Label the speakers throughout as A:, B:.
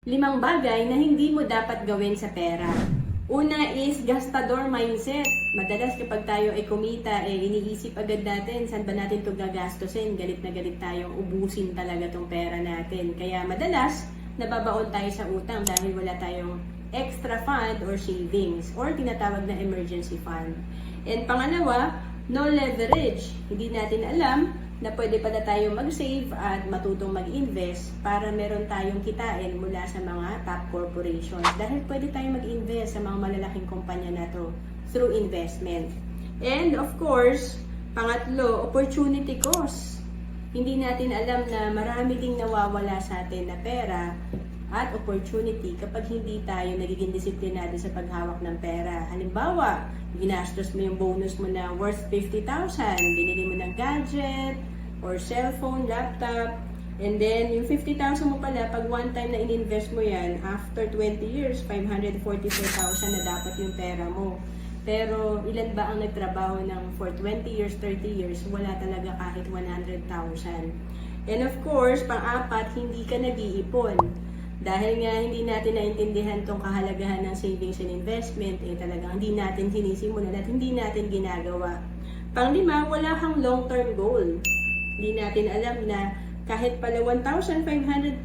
A: 5 bagay na hindi mo dapat gawin sa pera. Una is gastador mindset. Madalas kapag tayo ay kumita, iniisip agad natin saan ba natin ito gagastusin. Galit na galit tayong ubusin talaga tong pera natin. Kaya madalas, nababaon tayo sa utang dahil wala tayong extra fund or savings or tinatawag na emergency fund. And pangalawa, no leverage. Hindi natin alam na pwede pala tayong mag-save at matutong mag-invest para meron tayong kitain mula sa mga top corporations. Dahil pwede tayong mag-invest sa mga malalaking kumpanya na to through investment. And of course, pangatlo, opportunity cost. Hindi natin alam na marami ding nawawala sa atin na pera at opportunity kapag hindi tayo nagiging disiplinado sa paghawak ng pera. Halimbawa, ginastos mo yung bonus mo na worth 50,000, binili mo ng gadget or cellphone, laptop, and then yung 50,000 mo pala, pag one time na in-invest mo yan, after 20 years, 544,000 na dapat yung pera mo. Pero ilan ba ang nagtrabaho ng for 20 years, 30 years, wala talaga kahit 100,000. And of course, pang-apat, hindi ka nag-iipon. Dahil nga hindi natin naintindihan tong kahalagahan ng savings and investment, talagang hindi natin sinisimulan at hindi natin ginagawa. Pang-lima, wala kang long-term goal. Hindi natin alam na kahit pala 1,500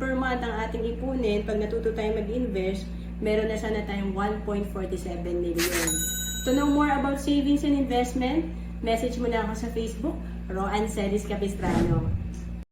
A: per month ang ating ipunin, pag natuto tayong mag-invest, meron na sana tayong 1.47 million. To know more about savings and investment, message mo na ako sa Facebook, Roan Celis Capistrano.